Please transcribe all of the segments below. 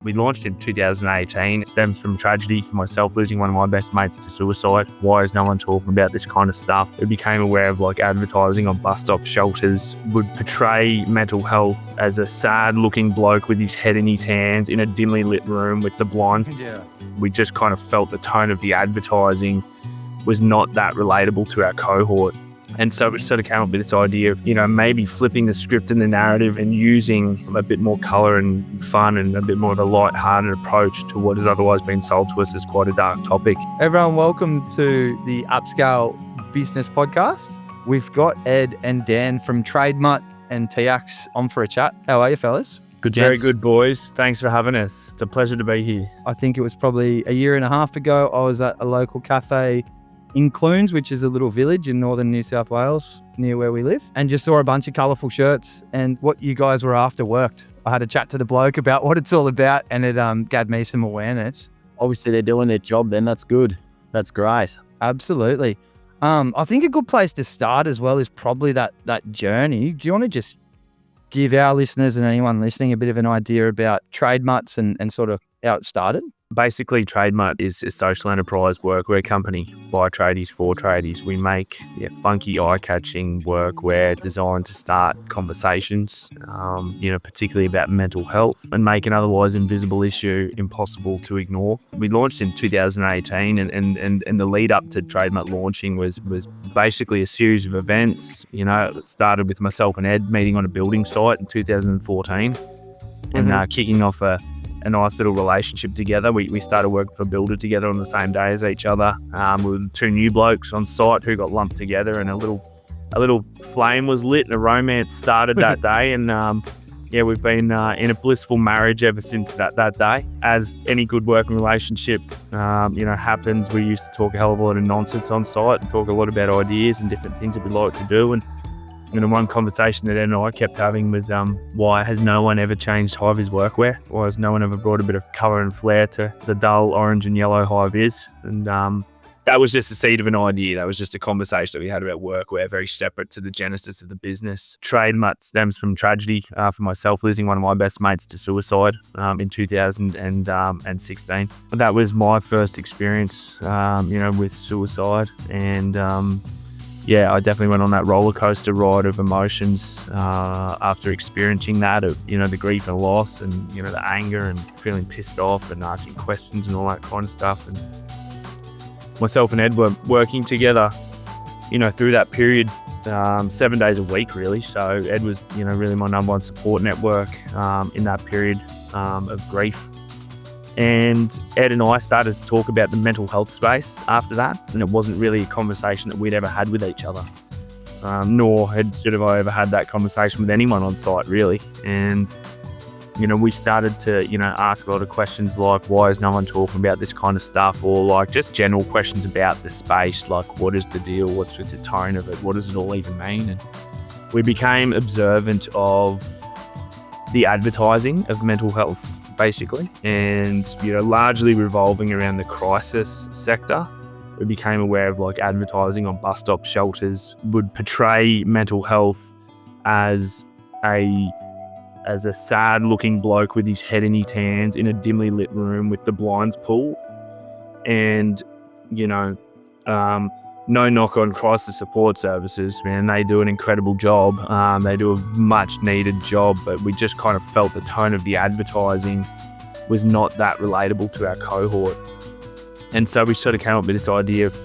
We launched in 2018. It stems from tragedy, myself losing one of my best mates to suicide. Why is no one talking about this kind of stuff? We became aware of advertising on bus stop shelters would portray mental health as a sad looking bloke with his head in his hands in a dimly lit room with the blinds. Yeah. We just kind of felt the tone of the advertising was not that relatable to our cohort. And so we sort of came up with this idea of, maybe flipping the script and the narrative and using a bit more colour and fun and a bit more of a light-hearted approach to what has otherwise been sold to us as quite a dark topic. Everyone, welcome to the Upscale Business Podcast. We've got Ed and Dan from Trademutt and TIACS on for a chat. How are you, fellas? Good, gents. Very good, boys. Thanks for having us. It's a pleasure to be here. I think it was probably a year and a half ago. I was at a local cafe in Clunes, which is a little village in northern New South Wales near where we live, and just saw a bunch of colourful shirts, and what you guys were after worked. I had a chat to the bloke about what it's all about, and it gave me some awareness. Obviously they're doing their job then. That's good. That's great. Absolutely. I think a good place to start as well is probably that journey. Do you want to just give our listeners and anyone listening a bit of an idea about Trademutts and sort of how it started? Basically, Trademutt is a social enterprise workwear company by tradies for tradies. We make funky, eye-catching workwear designed to start conversations, particularly about mental health and make an otherwise invisible issue impossible to ignore. We launched in 2018, and the lead up to Trademutt launching was basically a series of events. It started with myself and Ed meeting on a building site in 2014 and kicking off a nice little relationship together. We started working for a builder together on the same day as each other. We were two new blokes on site who got lumped together, and a little flame was lit and a romance started that day. And we've been in a blissful marriage ever since that day. As any good working relationship happens, we used to talk a hell of a lot of nonsense on site and talk a lot about ideas and different things that we like to do. And one conversation that Ed and I kept having was why has no one ever changed Hy-Vis workwear? Why has no one ever brought a bit of colour and flair to the dull orange and yellow Hy-Vis? And that was just the seed of an idea. That was just a conversation that we had about workwear, very separate to the genesis of the business. Trademutt stems from tragedy for myself losing one of my best mates to suicide in 2016. That was my first experience, with suicide. And I definitely went on that roller coaster ride of emotions after experiencing that, of the grief and loss, and the anger and feeling pissed off and asking questions and all that kind of stuff. And myself and Ed were working together, through that period, 7 days a week, really. So Ed was, really my number one support network in that period of grief. And Ed and I started to talk about the mental health space after that, and it wasn't really a conversation that we'd ever had with each other, nor had I ever had that conversation with anyone on site, really. And we started to ask a lot of questions like, why is no one talking about this kind of stuff, or just general questions about the space, like what is the deal, what's with the tone of it, what does it all even mean? And we became observant of the advertising of mental health, basically, and largely revolving around the crisis sector. We became aware of advertising on bus stop shelters would portray mental health as a sad looking bloke with his head in his hands in a dimly lit room with the blinds pulled. And no knock on crisis support services, man, they do an incredible job. They do a much needed job, but we just kind of felt the tone of the advertising was not that relatable to our cohort. And so we sort of came up with this idea of,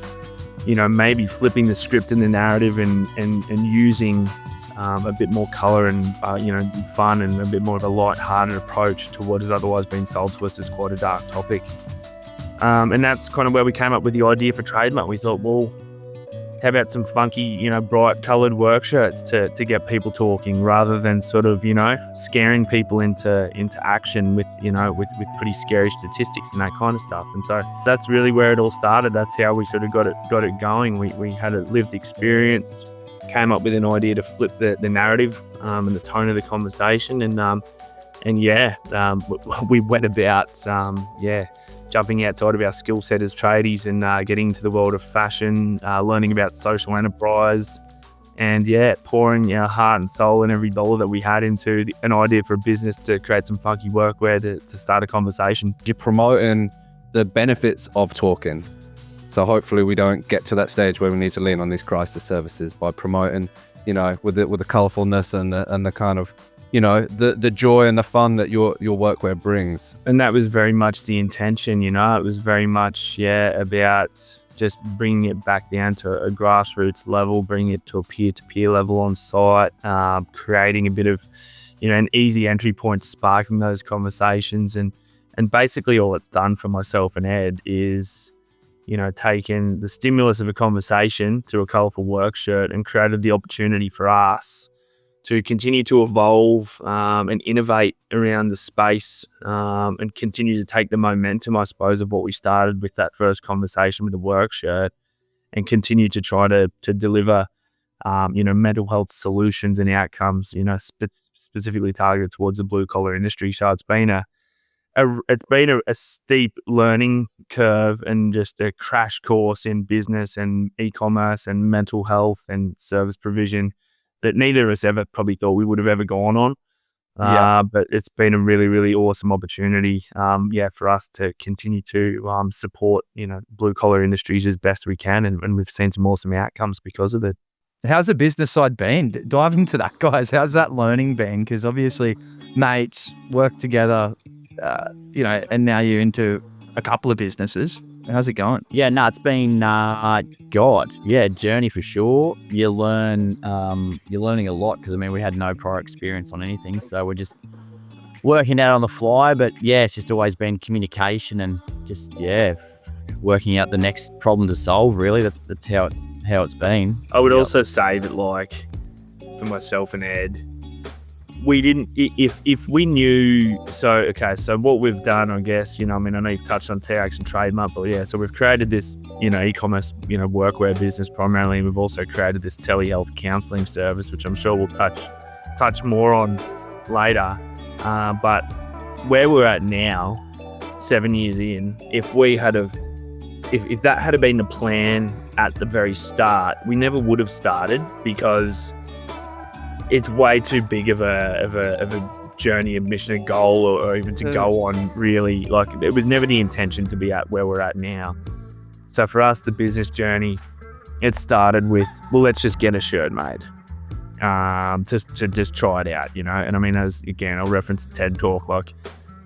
maybe flipping the script and the narrative and using a bit more colour and, fun and a bit more of a light-hearted approach to what has otherwise been sold to us as quite a dark topic. And that's kind of where we came up with the idea for Trademutt. We thought, well, how about some funky, bright coloured work shirts to get people talking, rather than sort of, scaring people into action with pretty scary statistics and that kind of stuff. And so that's really where it all started. That's how we sort of got it going. We had a lived experience, came up with an idea to flip the narrative and the tone of the conversation. We went about, jumping outside of our skill set as tradies and getting into the world of fashion, learning about social enterprise, and pouring our heart and soul and every dollar that we had into an idea for a business to create some funky workwear to start a conversation. You're promoting the benefits of talking. So hopefully we don't get to that stage where we need to lean on these crisis services by promoting, with the colourfulness and the kind of, the joy and the fun that your workwear brings. And that was very much the intention, it was very much, about just bringing it back down to a grassroots level, bringing it to a peer-to-peer level on site, creating a bit of, an easy entry point, sparking those conversations. And basically all it's done for myself and Ed is, taken the stimulus of a conversation through a colourful work shirt and created the opportunity for us to continue to evolve and innovate around the space and continue to take the momentum, I suppose, of what we started with that first conversation with the work shirt and continue to try to deliver, mental health solutions and outcomes, specifically targeted towards the blue collar industry. So it's been a steep learning curve and just a crash course in business and e-commerce and mental health and service provision that neither of us ever probably thought we would have ever gone on. But it's been a really, really awesome opportunity, for us to continue to support, blue collar industries as best we can. And we've seen some awesome outcomes because of it. How's the business side been? Dive into that, guys. How's that learning been? Because obviously mates work together, and now you're into a couple of businesses. How's it going? Yeah, no, it's been journey for sure. You're learning a lot because we had no prior experience on anything, so we're just working out on the fly. But it's just always been communication and just working out the next problem to solve. Really, that's how it's been. I would also say that, like, for myself and Ed, we didn't, if we knew, so what we've done, I guess, I know you've touched on TIACS and Trademutt, but so we've created this, e-commerce, workwear business primarily, and we've also created this telehealth counselling service, which I'm sure we'll touch more on later. But where we're at now, 7 years in, if that had been the plan at the very start, we never would have started because it's way too big of a journey, a mission, a goal, or even to go on, really. Like, it was never the intention to be at where we're at now. So for us, the business journey, it started with, well, let's just get a shirt made. Just try it out, And as again, I'll reference the TED talk, like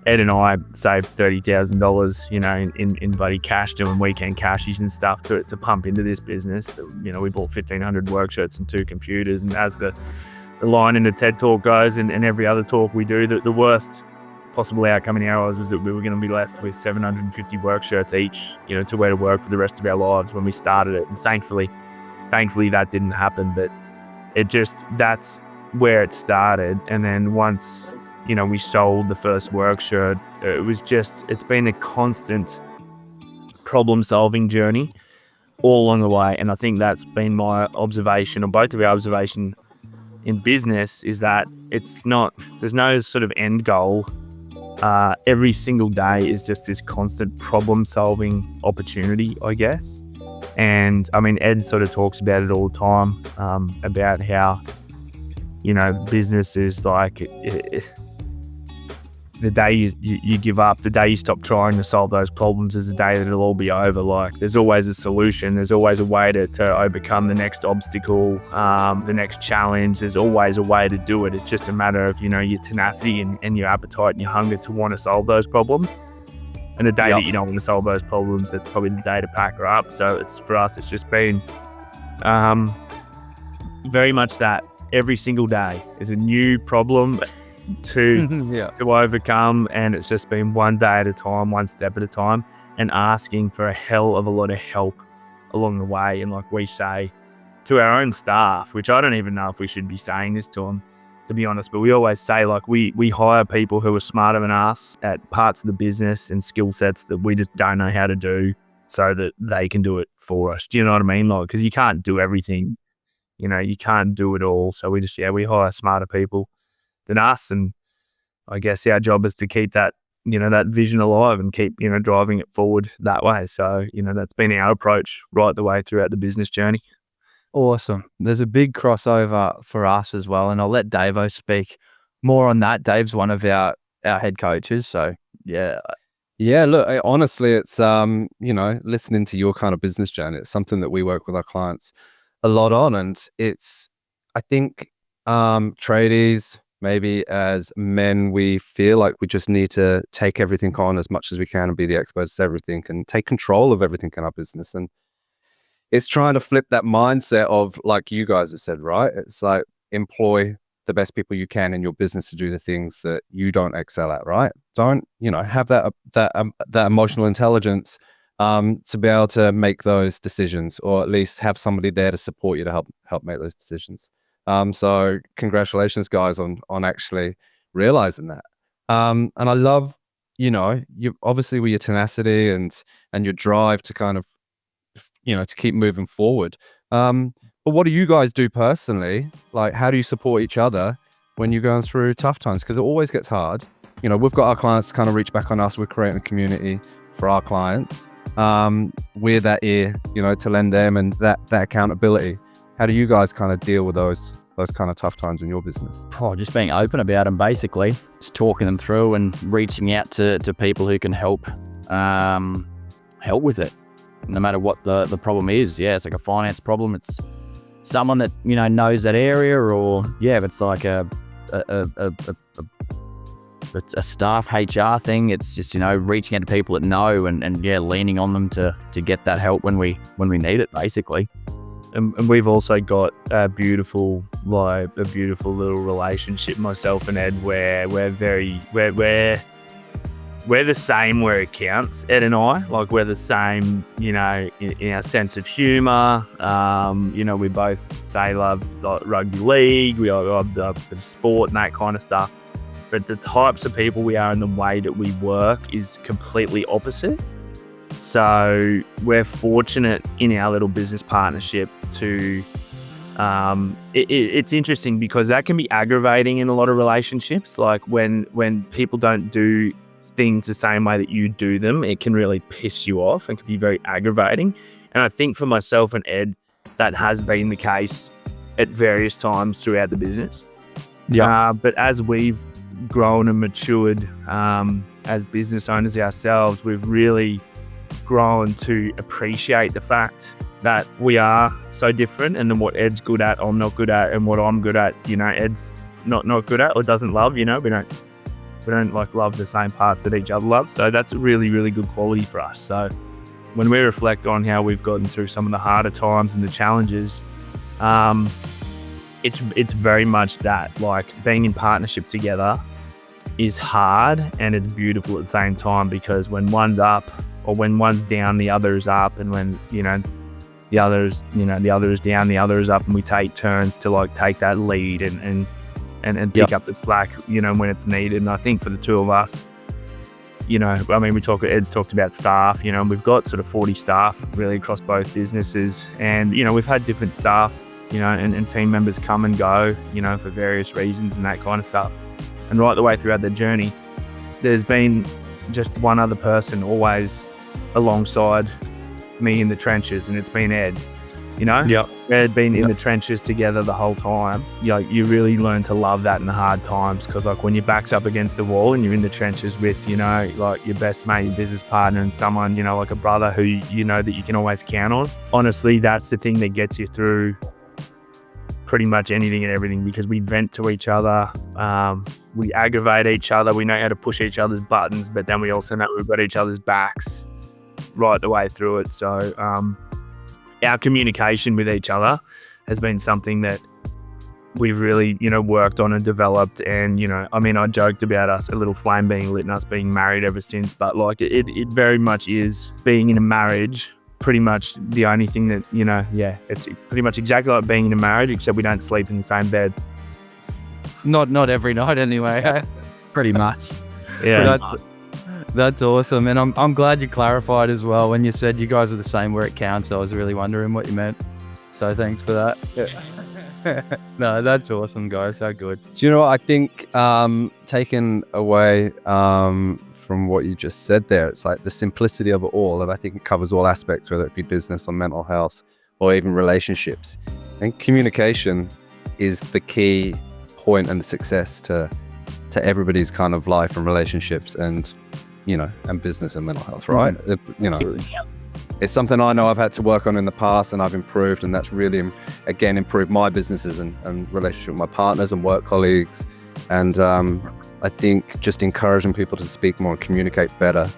Ed and I saved $30,000, in bloody cash, doing weekend cashies and stuff to pump into this business. We bought 1,500 work shirts and 2 computers, and as the line in the TED talk goes, and every other talk we do, the worst possible outcome in our eyes was that we were going to be left with 750 work shirts each, to wear to work for the rest of our lives when we started it. And thankfully that didn't happen, but that's where it started. And then once, we sold the first work shirt, it's been a constant problem solving journey all along the way. And I think that's been my observation, or both of our observation in business, is that there's no sort of end goal. Every single day is just this constant problem solving opportunity, I guess. And Ed sort of talks about it all the time, about how, business is like, the day you give up, the day you stop trying to solve those problems is the day that it'll all be over. Like, there's always a solution. There's always a way to overcome the next obstacle, the next challenge. There's always a way to do it. It's just a matter of, your tenacity and your appetite and your hunger to want to solve those problems. And the day that you don't want to solve those problems, it's probably the day to pack her up. So for us, it's just been very much that every single day is a new problem to overcome, and it's just been one day at a time, one step at a time, and asking for a hell of a lot of help along the way. And like we say to our own staff, which I don't even know if we should be saying this to them, to be honest, but we always say, like, we hire people who are smarter than us at parts of the business and skill sets that we just don't know how to do, so that they can do it for us. Do you know what I mean? Like, because you can't do everything, you can't do it all. So we hire smarter people than us, and I guess our job is to keep that, that vision alive and keep, driving it forward that way. So, that's been our approach right the way throughout the business journey. Awesome. There's a big crossover for us as well, and I'll let Davo speak more on that. Dave's one of our head coaches, so yeah. Yeah, look, honestly, it's listening to your kind of business journey. It's something that we work with our clients a lot on, and I think, tradies, maybe as men, we feel like we just need to take everything on as much as we can and be the experts at everything and take control of everything in our business. And it's trying to flip that mindset of, like you guys have said, right? It's like employ the best people you can in your business to do the things that you don't excel at, right? Don't, have that emotional intelligence to be able to make those decisions, or at least have somebody there to support you to help make those decisions. So congratulations, guys, on actually realizing that. And I love, you obviously with your tenacity and your drive to kind of, to keep moving forward. But what do you guys do personally? Like, how do you support each other when you're going through tough times? Because it always gets hard. We've got our clients kind of reach back on us. We're creating a community for our clients. We're that ear, to lend them and that accountability. How do you guys kind of deal with those kind of tough times in your business? Oh, just being open about them, basically. Just talking them through and reaching out to people who can help with it, no matter what the problem is. Yeah, it's like a finance problem. It's someone that, knows that area, or if it's like a staff HR thing. It's just, reaching out to people that know and leaning on them to get that help when we need it, basically. And we've also got a beautiful little relationship, myself and Ed, where we're the same where it counts. Ed and I, like, we're the same, in our sense of humour. We both say love rugby league, we love the sport and that kind of stuff. But the types of people we are and the way that we work is completely opposite. So we're fortunate in our little business partnership to, it's interesting because that can be aggravating in a lot of relationships. Like when people don't do things the same way that you do them, it can really piss you off and can be very aggravating. And I think for myself and Ed, that has been the case at various times throughout the business. Yeah. But as we've grown and matured as business owners ourselves, we've really grown to appreciate the fact that we are so different, and then what Ed's good at, I'm not good at, and what I'm good at, Ed's not good at or doesn't love. We don't like love the same parts that each other love. So that's a really, really good quality for us. So when we reflect on how we've gotten through some of the harder times and the challenges, it's very much that, like, being in partnership together is hard and it's beautiful at the same time, because when one's up or when one's down, the other is up, and when the other is down, the other is up, and we take turns to like take that lead and pick up the slack when it's needed. And I think for the two of us, Ed's talked about staff, and we've got sort of 40 staff really across both businesses, and we've had different staff and team members come and go for various reasons and that kind of stuff. And right the way throughout the journey, there's been just one other person always alongside me in the trenches, and it's been Ed. Yeah. We had been in the trenches together the whole time. You really learn to love that in the hard times, because like when your back's up against the wall and you're in the trenches with like your best mate, your business partner, and someone like a brother who that you can always count on. Honestly, that's the thing that gets you through pretty much anything and everything, because we vent to each other, we aggravate each other, we know how to push each other's buttons, but then we also know we've got each other's backs right the way through it. So our communication with each other has been something that we've really worked on and developed. And I joked about us, a little flame being lit and us being married ever since, but like it very much is being in a marriage. Pretty much the only thing that, it's pretty much exactly like being in a marriage, except we don't sleep in the same bed. Not every night anyway. Pretty much. Yeah. That's awesome. And I'm glad you clarified as well when you said you guys are the same where it counts. I was really wondering what you meant. So thanks for that. Yeah. No, that's awesome, guys. How good. Do you know what I think, taken away from what you just said there, it's like the simplicity of it all, and I think it covers all aspects, whether it be business or mental health or even relationships. And communication is the key point and the success to everybody's kind of life and relationships and, and business and mental health, right? It's something I know I've had to work on in the past and I've improved, and that's really, again, improved my businesses and relationship with my partners and work colleagues. And I think just encouraging people to speak more and communicate better,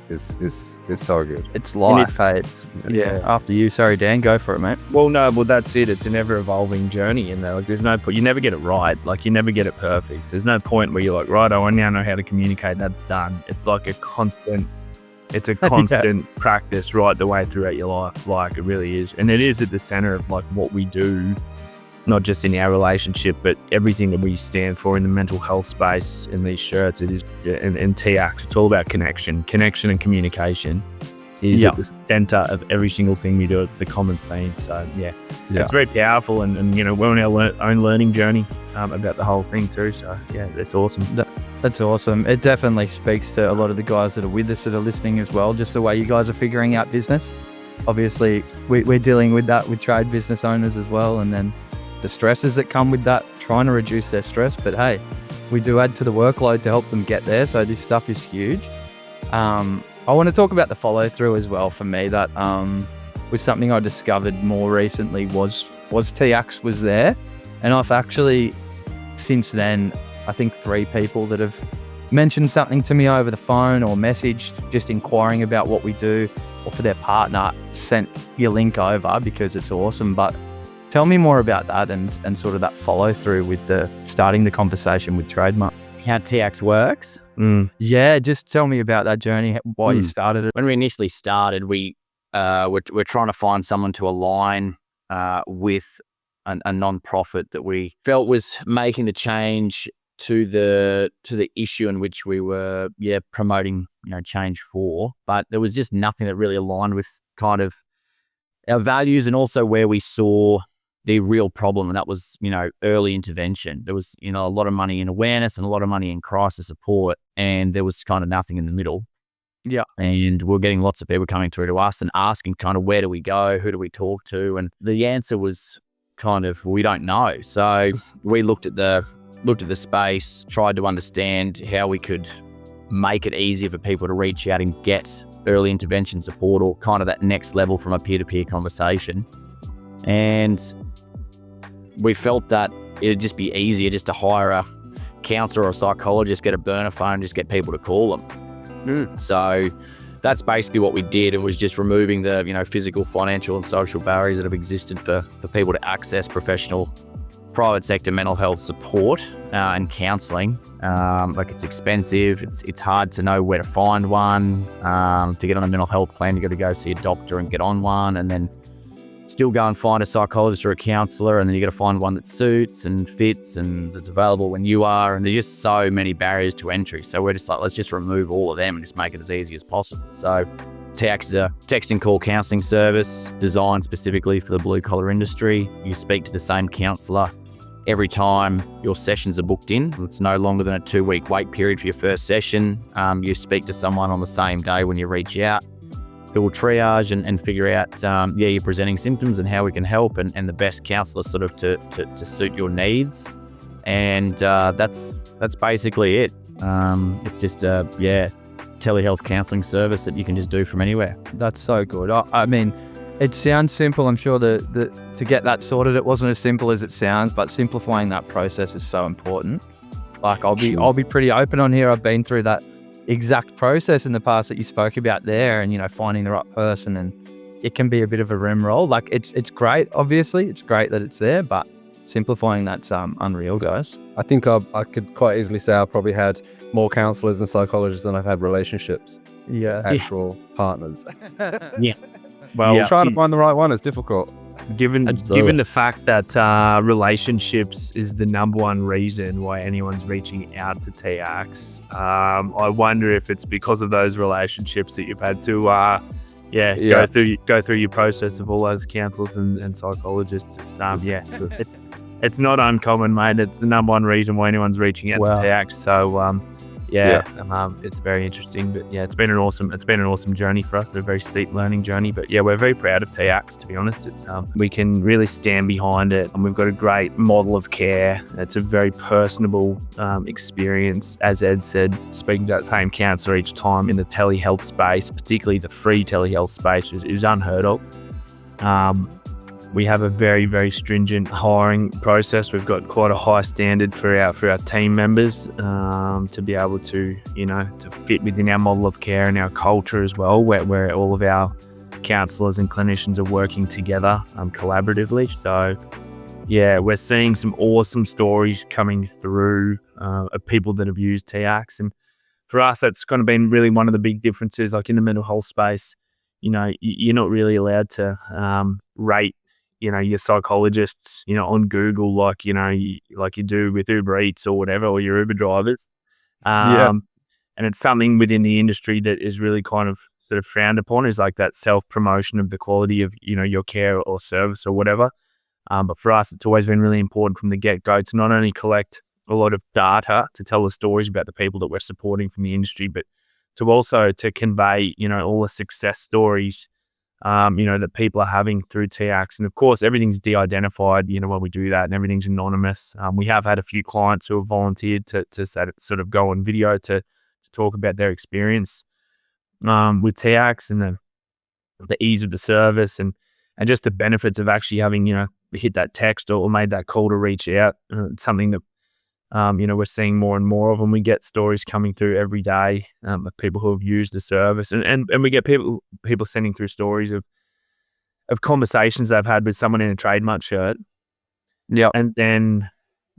is so good. It's life, hey. Yeah. After you, sorry, Dan, go for it, mate. Well, that's it. It's an ever-evolving journey, and like, there's no point. You never get it right. Like, you never get it perfect. There's no point where you're like, right, I now know how to communicate. That's done. It's like a constant. It's a constant practice right the way throughout your life. Like, it really is, and it is at the center of like what we do. Not just in our relationship, but everything that we stand for in the mental health space in these shirts. It is in TIACS. It's all about connection and communication is at the center of every single thing we do. It's the common theme. So it's very powerful, and we're on our own learning journey about the whole thing too. So it's awesome. That's awesome. It definitely speaks to a lot of the guys that are with us that are listening as well. Just the way you guys are figuring out business. Obviously, we're dealing with that with trade business owners as well, and then the stresses that come with that, trying to reduce their stress. But hey, we do add to the workload to help them get there. So this stuff is huge. I want to talk about the follow through as well. For me, that was something I discovered more recently was TIACS was there. And I've actually, since then, I think 3 people that have mentioned something to me over the phone or messaged just inquiring about what we do, or for their partner, sent your link over because it's awesome. But tell me more about that and sort of that follow through with the starting the conversation with Trademutt. How TIACS works? Yeah, just tell me about that journey, why you started it. When we initially started, we're trying to find someone to align with a non-profit that we felt was making the change to the issue in which we were promoting change for. But there was just nothing that really aligned with kind of our values and also where we saw the real problem, and that was, early intervention. There was, a lot of money in awareness and a lot of money in crisis support, and there was kind of nothing in the middle. Yeah. And we're getting lots of people coming through to us and asking kind of, where do we go? Who do we talk to? And the answer was kind of, we don't know. So we looked at the space, tried to understand how we could make it easier for people to reach out and get early intervention support, or kind of that next level from a peer-to-peer conversation. And we felt that it'd just be easier just to hire a counsellor or a psychologist, get a burner phone, and just get people to call them. So that's basically what we did. It was just removing the physical, financial and social barriers that have existed for people to access professional private sector mental health support and counselling. Like, it's expensive. It's hard to know where to find one. To get on a mental health plan, you got to go see a doctor and get on one, and then still go and find a psychologist or a counsellor, and then you got to find one that suits and fits and that's available when you are. And there's just so many barriers to entry. So we're just like, let's just remove all of them and just make it as easy as possible. So TIACS is a text and call counselling service designed specifically for the blue collar industry. You speak to the same counsellor every time your sessions are booked in. It's no longer than a 2-week wait period for your first session. You speak to someone on the same day when you reach out. It will triage and figure out, your presenting symptoms and how we can help, and the best counsellor sort of to suit your needs. And that's basically it. It's just a telehealth counselling service that you can just do from anywhere. That's so good. I mean, it sounds simple. I'm sure to get that sorted, it wasn't as simple as it sounds, but simplifying that process is so important. Like, I'll be pretty open on here. I've been through that exact process in the past that you spoke about there, and finding the right person, and it can be a bit of a rim roll. Like, it's great, obviously it's great that it's there, but simplifying that's unreal, guys. I think I could quite easily say I probably had more counsellors and psychologists than I've had relationships. Actual partners. Well, trying to find the right one is difficult. Given the fact that relationships is the number one reason why anyone's reaching out to TIACS, I wonder if it's because of those relationships that you've had to go through your process of all those counsellors and psychologists. It's not uncommon, mate. It's the number one reason why anyone's reaching out to TIACS. So it's very interesting. But yeah, it's been an awesome journey for us, a very steep learning journey. But yeah, we're very proud of TIACS, to be honest. It's we can really stand behind it, and we've got a great model of care. It's a very personable experience. As Ed said, speaking to that same counsellor each time in the telehealth space, particularly the free telehealth space, is unheard of. We have a very, very stringent hiring process. We've got quite a high standard for our team members to be able to, to fit within our model of care and our culture as well, where all of our counsellors and clinicians are working together collaboratively. So, yeah, we're seeing some awesome stories coming through of people that have used TIACS. And for us, that's kind of been really one of the big differences. Like in the mental health space, you're not really allowed to rate your psychologists, on Google, like you do with Uber Eats or whatever, or your Uber drivers. And it's something within the industry that is really kind of sort of frowned upon, is like that self-promotion of the quality of, your care or service or whatever. But for us, it's always been really important from the get-go to not only collect a lot of data to tell the stories about the people that we're supporting from the industry, but to also to convey, all the success stories that people are having through TIACS. And of course, everything's de-identified, when we do that, and everything's anonymous. We have had a few clients who have volunteered to sort of go on video to talk about their experience with TIACS and the ease of the service and just the benefits of actually having, hit that text or made that call to reach out. It's something that, we're seeing more and more of, and we get stories coming through every day of people who have used the service, and we get people sending through stories of conversations they've had with someone in a Trademutt shirt, and then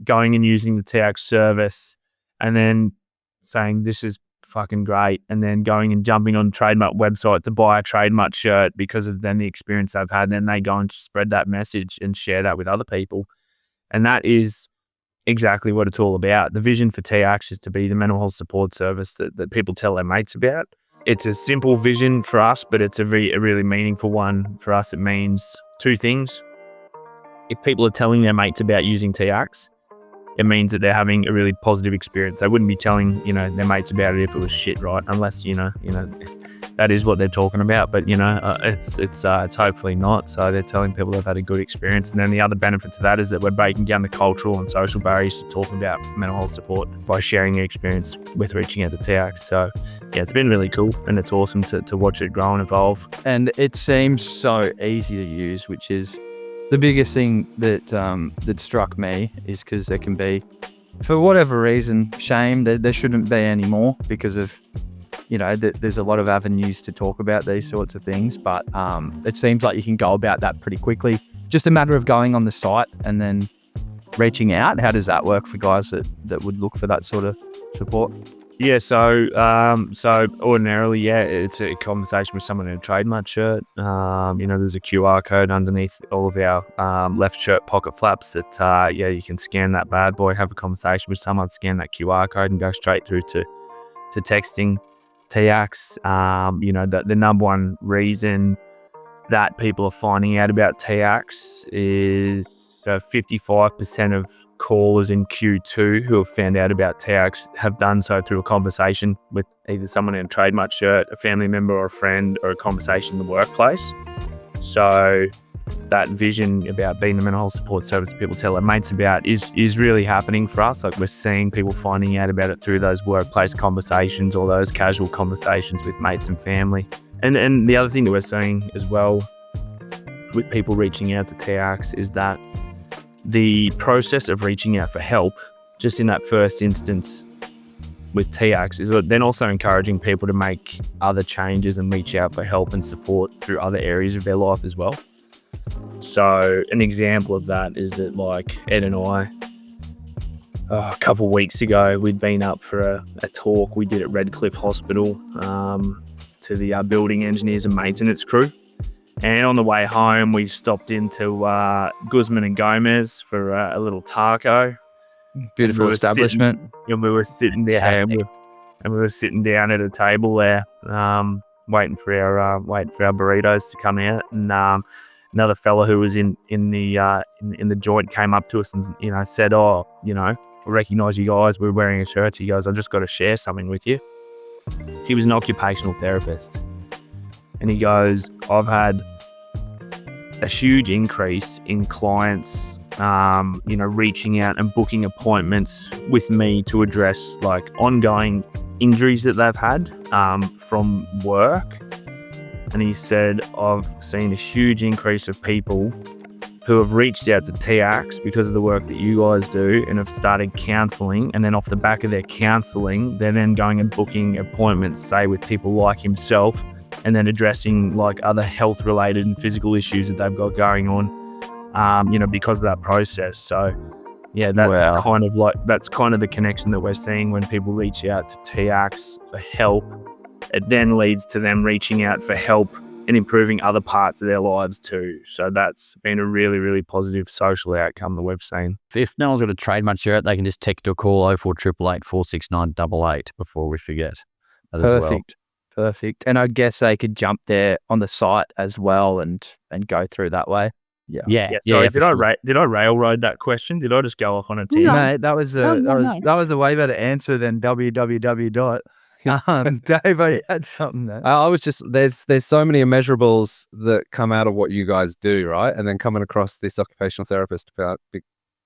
going and using the TIACS service, and then saying this is fucking great, and then going and jumping on Trademutt website to buy a Trademutt shirt because of then the experience they've had, and then they go and spread that message and share that with other people, and that is exactly what it's all about. The vision for TIACS is to be the mental health support service that people tell their mates about. It's a simple vision for us, but it's a really meaningful one for us. It means two things. If people are telling their mates about using TIACS, it means that they're having a really positive experience. They wouldn't be telling, their mates about it if it was shit, right? Unless, that is what they're talking about. But, it's hopefully not. So they're telling people they've had a good experience. And then the other benefit to that is that we're breaking down the cultural and social barriers to talking about mental health support by sharing your experience with reaching out to TIACS. So, yeah, it's been really cool, and it's awesome to watch it grow and evolve. And it seems so easy to use, which is the biggest thing that struck me, is because there can be, for whatever reason, shame. There shouldn't be any more because of, there's a lot of avenues to talk about these sorts of things, but it seems like you can go about that pretty quickly. Just a matter of going on the site and then reaching out. How does that work for guys that would look for that sort of support? Yeah, so ordinarily, it's a conversation with someone in a Trademutt shirt. There's a QR code underneath all of our left shirt pocket flaps that, you can scan that bad boy, have a conversation with someone, scan that QR code and go straight through to texting TIACS. The number one reason that people are finding out about TIACS is 55% of callers in Q2 who have found out about TIACS have done so through a conversation with either someone in a Trademutt shirt, a family member or a friend, or a conversation in the workplace. So that vision about being the mental health support service people tell their mates about is really happening for us. Like, we're seeing people finding out about it through those workplace conversations or those casual conversations with mates and family. And the other thing that we're seeing as well with people reaching out to TIACS is that the process of reaching out for help, just in that first instance with TIACS, is then also encouraging people to make other changes and reach out for help and support through other areas of their life as well. So an example of that is that, like, Ed and I, a couple of weeks ago, we'd been up for a talk we did at Redcliffe Hospital to the building engineers and maintenance crew. And on the way home, we stopped into Guzman and Gomez for a little taco. Beautiful establishment. We were sitting there, and we were sitting down at a table there, waiting for our burritos to come out. And another fella who was in the joint came up to us and said, "Oh, I recognise you guys, we're wearing a shirt. He goes, I just got to share something with you. He was an occupational therapist. And he goes, I've had a huge increase in clients, reaching out and booking appointments with me to address like ongoing injuries that they've had from work. And he said, I've seen a huge increase of people who have reached out to TIACS because of the work that you guys do and have started counselling. And then off the back of their counselling, they're then going and booking appointments, say with people like himself, and then addressing like other health related and physical issues that they've got going on, because of that process. So yeah, that's kind of the connection that we're seeing when people reach out to TIACS for help. It then leads to them reaching out for help and improving other parts of their lives too. So that's been a really, really positive social outcome that we've seen. If no one's got a Trademutt shirt, they can just text or call 0488 469 88 before we forget that as well. Perfect. And I guess they could jump there on the site as well and go through that way. Yeah. Sorry, did I railroad that question? Did I just go off on a tangent? No, mate, that was a way better answer than www. Dave, I had something there. I was just there's so many immeasurables that come out of what you guys do, right? And then coming across this occupational therapist to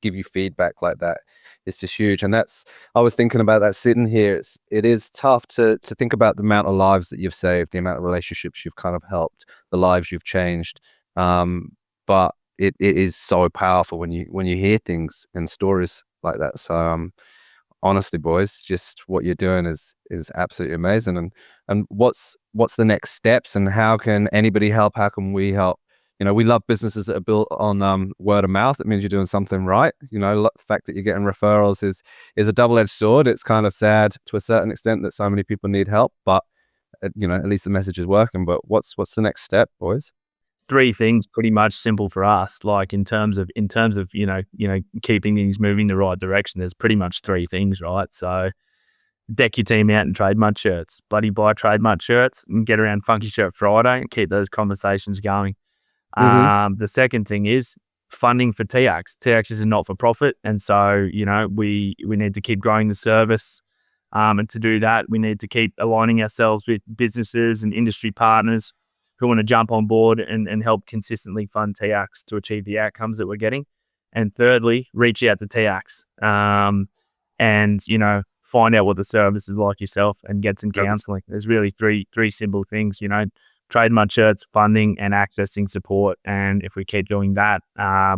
give you feedback like that, it's just huge. And I was thinking about that sitting here. It is tough to think about the amount of lives that you've saved, the amount of relationships you've kind of helped, the lives you've changed. But it is so powerful when you hear things and stories like that. So honestly, boys, just what you're doing is absolutely amazing. And what's the next steps, and how can anybody help? How can we help? We love businesses that are built on word of mouth. It means you're doing something right. The fact that you're getting referrals is a double-edged sword. It's kind of sad to a certain extent that so many people need help, but at least the message is working. But what's the next step, boys? 3 things, pretty much simple for us. Like in terms of keeping things moving the right direction, there's pretty much 3 things, right? So deck your team out in Trademutt shirts. Bloody buy Trademutt shirts and get around Funky Shirt Friday and keep those conversations going. The second thing is funding for TIACS. TIACS is a not-for-profit, and so we need to keep growing the service. And to do that, we need to keep aligning ourselves with businesses and industry partners who want to jump on board and help consistently fund TIACS to achieve the outcomes that we're getting. And thirdly, reach out to TIACS and find out what the service is like yourself and get some counselling. There's really three simple things, Trademutt shirts, funding, and accessing support. And if we keep doing that,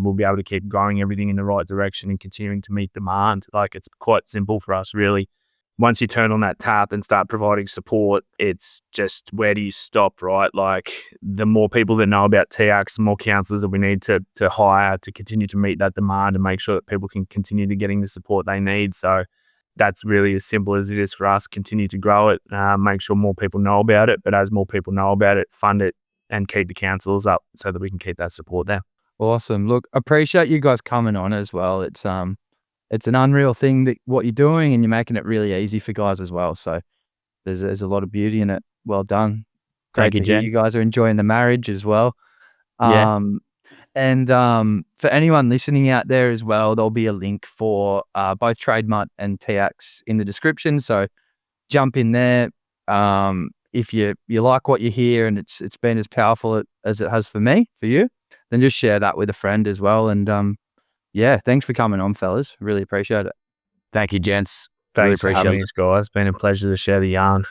we'll be able to keep growing everything in the right direction and continuing to meet demand. Like, it's quite simple for us, really. Once you turn on that tap and start providing support, it's just, where do you stop, right? Like, the more people that know about TIACS, the more counsellors that we need to hire to continue to meet that demand and make sure that people can continue to getting the support they need. So that's really as simple as it is for us. Continue to grow it, make sure more people know about it. But as more people know about it, fund it and keep the counsellors up so that we can keep that support there. Awesome. Look, appreciate you guys coming on as well. It's an unreal thing that what you're doing, and you're making it really easy for guys as well. So there's a lot of beauty in it. Well done. Great to hear you guys are enjoying the marriage as well. And for anyone listening out there as well, there'll be a link for both Trademutt and TIACS in the description. So jump in there. If you like what you hear and it's been as powerful as it has for you, then just share that with a friend as well. And thanks for coming on, fellas. Really appreciate it. Thank you, gents. Thanks for having us, guys. It's been a pleasure to share the yarn.